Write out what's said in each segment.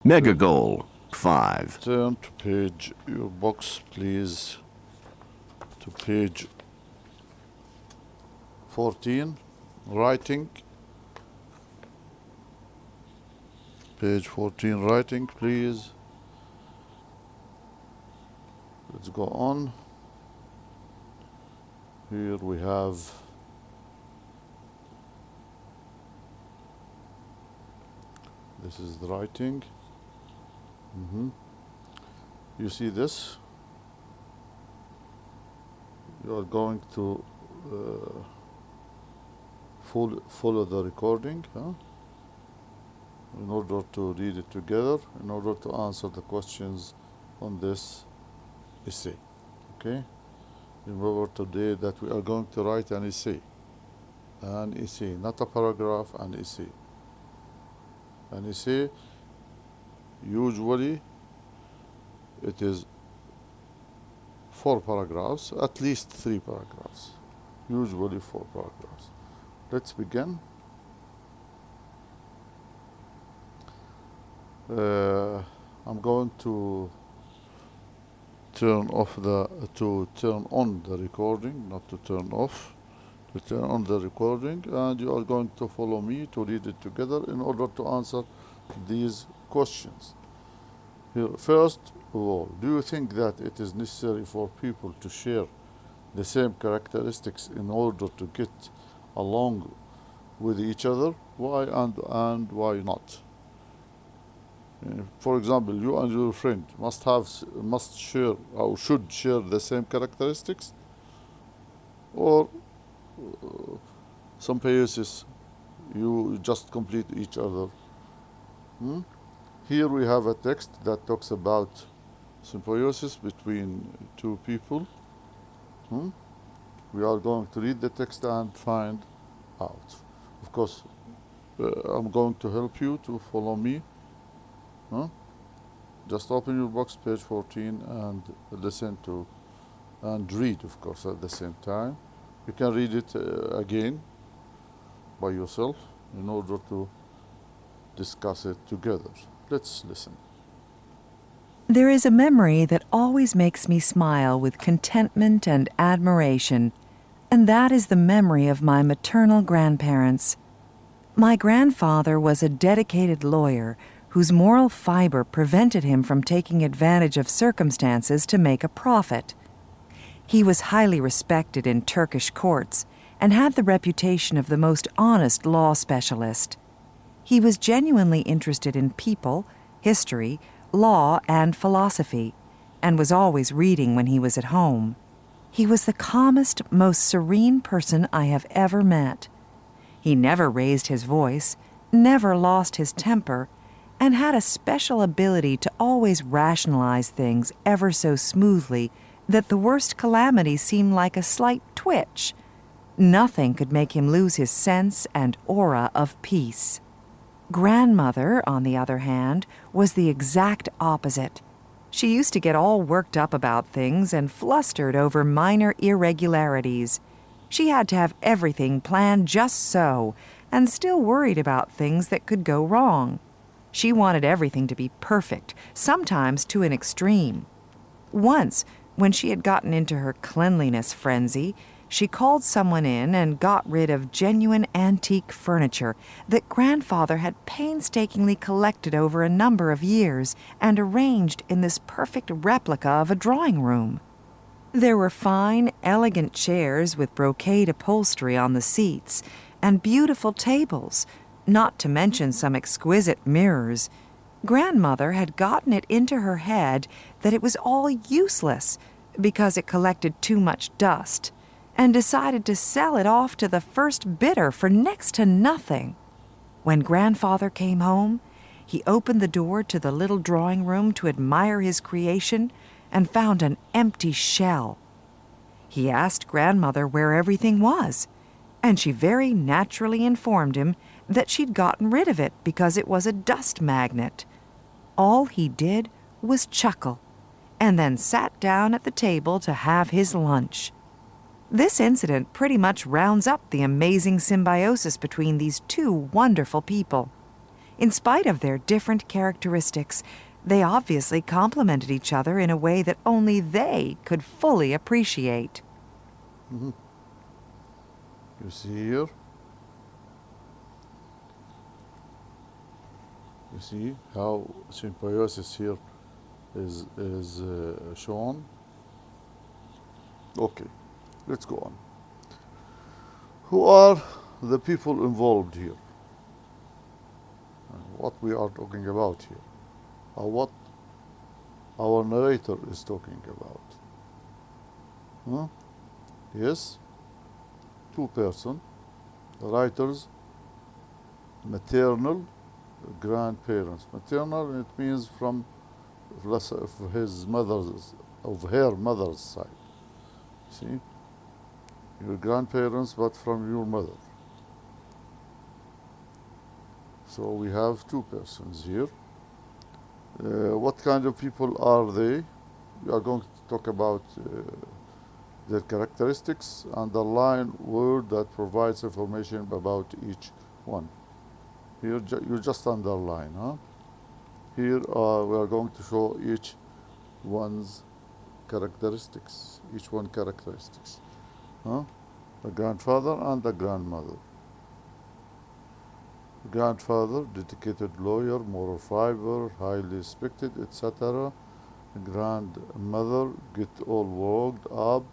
Mega Goal 5. Turn to page, your box please, to page 14, writing. Page 14, writing, please. Let's go on. Here we have this is the writing. You see this? You are going to follow the recording, in order to read it together, in order to answer the questions on this essay. Okay? Remember today that we are going to write an essay. An essay, not a paragraph, an essay. An essay, usually it is 4 paragraphs, at least 3 paragraphs. Usually 4 paragraphs. Let's begin. I'm going to turn on the recording, not to turn off, to turn on the recording, and you are going to follow me to read it together in order to answer these questions. Here, first of all, do you think that it is necessary for people to share the same characteristics in order to get along with each other? Why and why not? For example, you and your friend must share or should share the same characteristics, or symbiosis, you just complete each other. Here we have a text that talks about symbiosis between two people. We are going to read the text and find out. Of course, I'm going to help you to follow me. Just open your box, page 14, and listen to and read, of course, at the same time. You can read it again by yourself in order to discuss it together. Let's listen. There is a memory that always makes me smile with contentment and admiration, and that is the memory of my maternal grandparents. My grandfather was a dedicated lawyer whose moral fiber prevented him from taking advantage of circumstances to make a profit. He was highly respected in Turkish courts and had the reputation of the most honest law specialist. He was genuinely interested in people, history, law, and philosophy, and was always reading when he was at home. He was the calmest, most serene person I have ever met. He never raised his voice, never lost his temper, and had a special ability to always rationalize things ever so smoothly that the worst calamity seemed like a slight twitch. Nothing could make him lose his sense and aura of peace. Grandmother, on the other hand, was the exact opposite. She used to get all worked up about things and flustered over minor irregularities. She had to have everything planned just so, and still worried about things that could go wrong. She wanted everything to be perfect, sometimes to an extreme. Once, when she had gotten into her cleanliness frenzy, she called someone in and got rid of genuine antique furniture that Grandfather had painstakingly collected over a number of years and arranged in this perfect replica of a drawing room. There were fine, elegant chairs with brocade upholstery on the seats and beautiful tables, not to mention some exquisite mirrors. Grandmother had gotten it into her head that it was all useless because it collected too much dust, and decided to sell it off to the first bidder for next to nothing. When Grandfather came home, he opened the door to the little drawing room to admire his creation and found an empty shell. He asked Grandmother where everything was, and she very naturally informed him that she'd gotten rid of it because it was a dust magnet. All he did was chuckle, and then sat down at the table to have his lunch. This incident pretty much rounds up the amazing symbiosis between these two wonderful people. In spite of their different characteristics, they obviously complemented each other in a way that only they could fully appreciate. You see here? You see how symbiosis here is shown? Okay, let's go on. Who are the people involved here? What we are talking about here? Or what our narrator is talking about? Huh? Yes? Two person, the writer's maternal grandparents. Maternal, it means from his mother's, of her mother's side. See? Your grandparents, but from your mother. So we have two persons here. What kind of people are they? We are going to talk about their characteristics, underline word that provides information about each one. Here you just underline, huh? Here we are going to show each one's characteristics, huh? The grandfather and the grandmother. Grandfather, dedicated lawyer, moral fiber, highly respected, etc. Grandmother, get all worked up,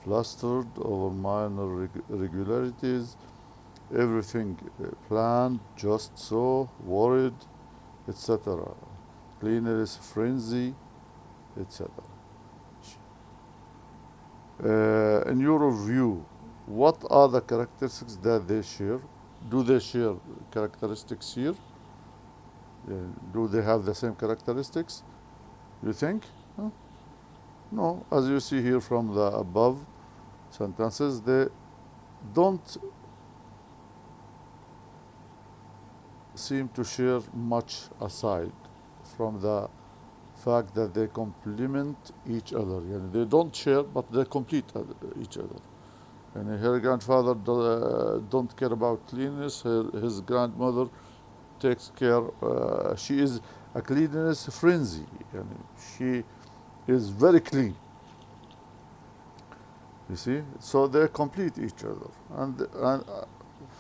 flustered over minor irregularities, everything planned, just so, worried, etc. Cleanliness frenzy, etc. In your view, what are the characteristics that they share? Do they share characteristics here? Do they have the same characteristics? You think? Huh? No, as you see here from the above sentences, they don't seem to share much aside from the fact that they complement each other. They don't share, but they complete each other. And her grandfather don't care about cleanliness. His grandmother takes care. She is a cleanliness frenzy. She is very clean. You see, so they complete each other. And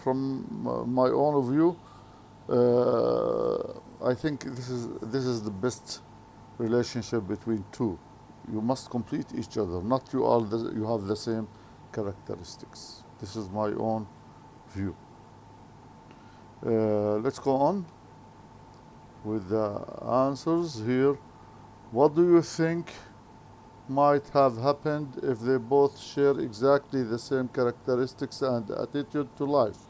from my own view, I think this is the best relationship between two. You must complete each other. Not you have the same characteristics. This is my own view. Let's go on with the answers here. What do you think might have happened if they both share exactly the same characteristics and attitude to life?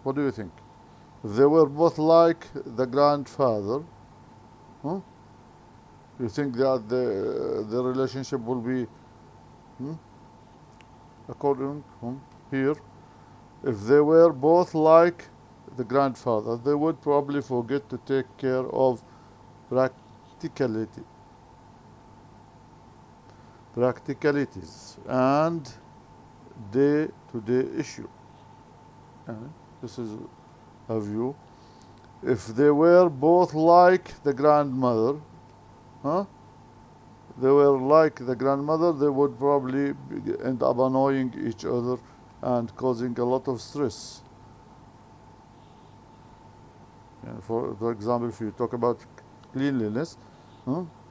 What do you think? If they were both like the grandfather, huh? You think that the relationship will be according here? If they were both like the grandfather, they would probably forget to take care of practicalities and day-to-day issue. This is a view. If they were both like the grandmother, they were like the grandmother, they would probably end up annoying each other and causing a lot of stress. For example, if you talk about cleanliness,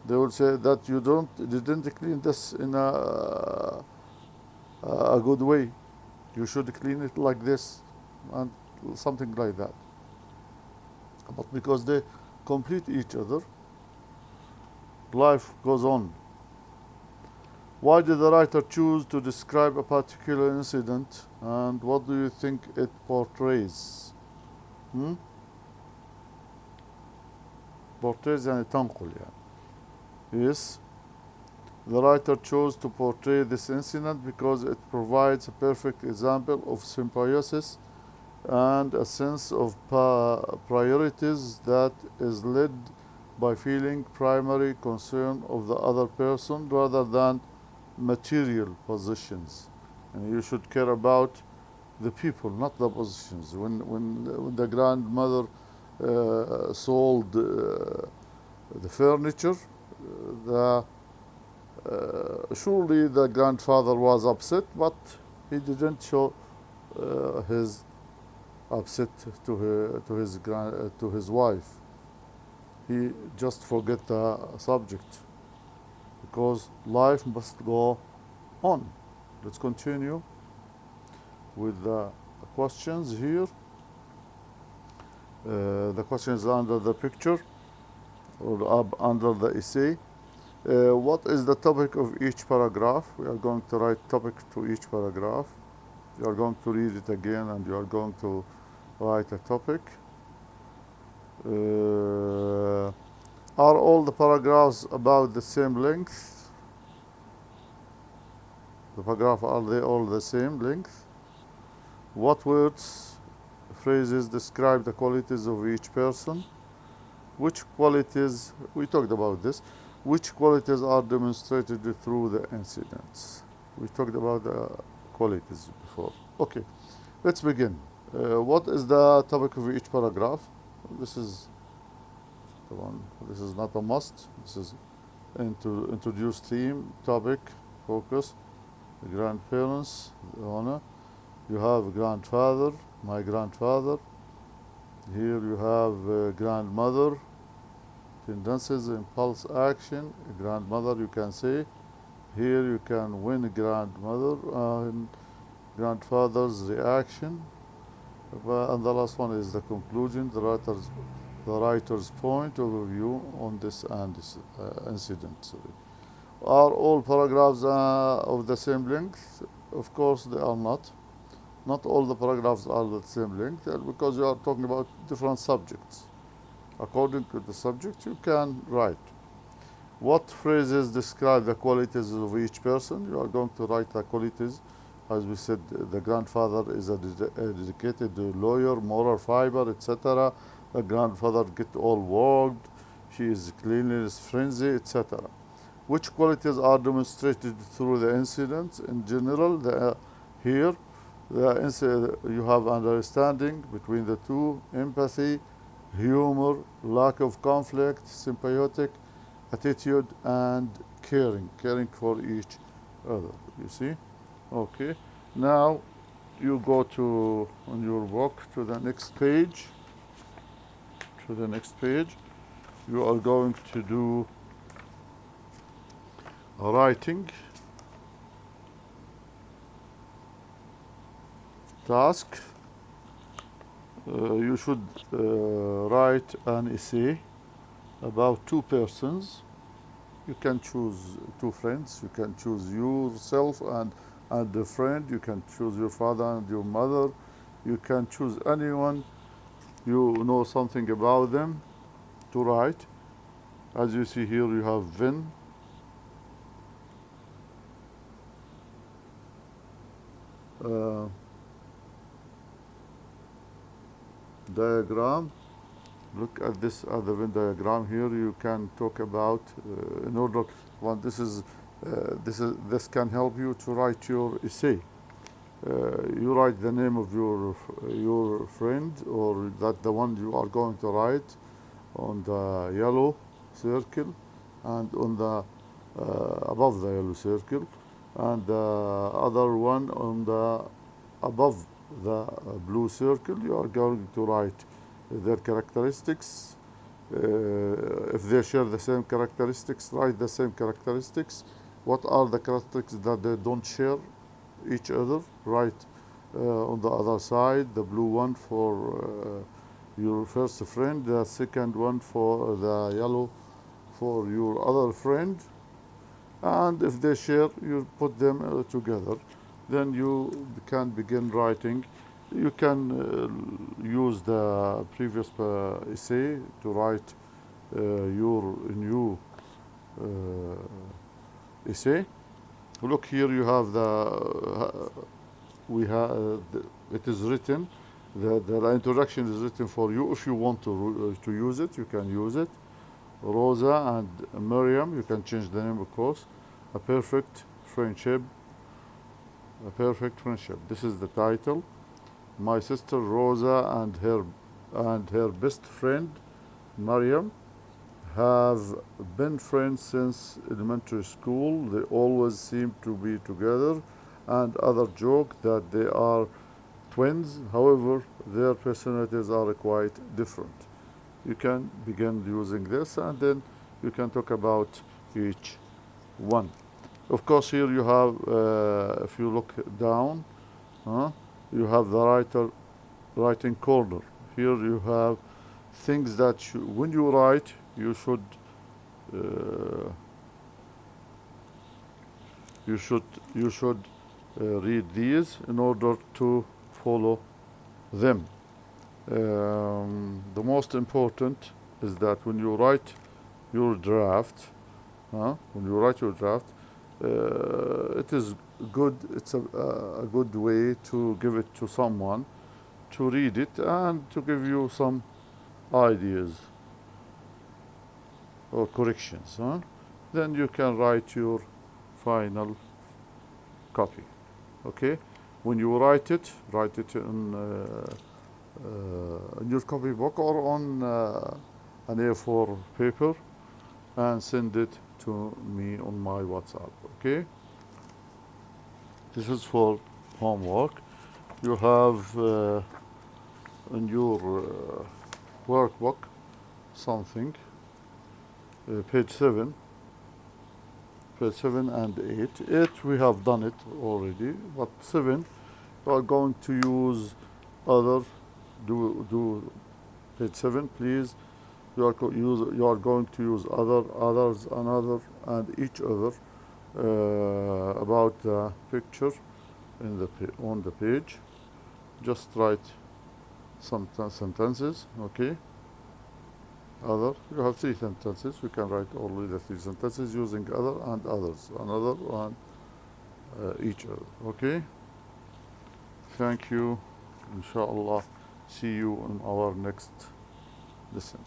they would say that you didn't clean this in a good way. You should clean it like this, and something like that. But because they complete each other, life goes on. Why did the writer choose to describe a particular incident, and what do you think it portrays? Portrays يعني تنقل يعني. Yes, the writer chose to portray this incident because it provides a perfect example of symbiosis and a sense of priorities that is led by feeling primary concern of the other person rather than material possessions. And you should care about the people, not the positions. When the grandmother sold the furniture, surely the grandfather was upset, but he didn't show his upset to his wife. He just forget the subject because life must go on. Let's continue with the questions here. The question is under the picture or up under the essay. What is the topic of each paragraph? We are going to write topic to each paragraph. You are going to read it again and you are going to write a topic. Are all the paragraphs about the same length? The paragraph, are they all the same length? What words, phrases describe the qualities of each person? Which qualities, we talked about this, which qualities are demonstrated through the incidents? We talked about the qualities before. Okay, let's begin. What is the topic of each paragraph? This is the one. This is not a must. This is introduce theme, topic, focus, the grandparents, the honor. You have grandfather, my grandfather. Here you have grandmother, tendencies, impulse, action. Grandmother, you can say. Here you can win grandmother and grandfather's reaction. And the last one is the conclusion, the writer's point of view on this and this incident. Sorry. Are all paragraphs of the same length? Of course they are not. Not all the paragraphs are the same length because you are talking about different subjects. According to the subject, you can write. What phrases describe the qualities of each person? You are going to write the qualities. As we said, the grandfather is a dedicated lawyer, moral fiber, etc. The grandfather get all worked. She is cleanliness frenzy, etc. Which qualities are demonstrated through the incidents? In general, here, you have understanding between the two, empathy, humor, lack of conflict, symbiotic attitude, and caring for each other. You see? Okay. Now you go to on your book to the next page. To the next page, you are going to do writing task. You should write an essay about two persons. You can choose two friends. You can choose yourself and a friend. You can choose your father and your mother. You can choose anyone you know something about them to write. As you see here, you have Venn. Diagram. Look at this other Venn diagram here. You can talk about in order. Well, this can help you to write your essay. You write the name of your friend or that the one you are going to write on the yellow circle and on the above the yellow circle, and the other one on the above the blue circle. You are going to write their characteristics. If they share the same characteristics, write the same characteristics. What are the characteristics that they don't share each other? Write on the other side, the blue one for your first friend, the second one for the yellow for your other friend. And if they share, you put them together. Then you can begin writing. You can use the previous essay to write your new essay. Look here, you have it is written. The introduction is written for you. If you want to use it, you can use it. Rosa and Miriam, you can change the name, of course. A perfect friendship. A perfect friendship. This is the title. My sister Rosa and her best friend Mariam have been friends since elementary school. They always seem to be together, and other joke that they are twins. However, their personalities are quite different. You can begin using this, and then you can talk about each one. Of course, here you have, if you look down, you have the writing corner. Here you have things that when you write, you should uh, read these in order to follow them. The most important is that when you write your draft, it is good. It's a good way to give it to someone to read it and to give you some ideas or corrections. Then you can write your final copy. Okay, when you write it in your copybook or on an A4 paper and send it to me on my WhatsApp. Okay, this is for homework. You have in your workbook something, page 7 and 8. 8 we have done it already, but 7 you are going to use other. Do page 7, please. You are going to use others, another, and each other about the picture on the page. Just write some sentences. Okay. Other. You have 3 sentences. You can write only the 3 sentences using other and others, another and each other. Okay. Thank you. Inshallah. See you in our next lesson.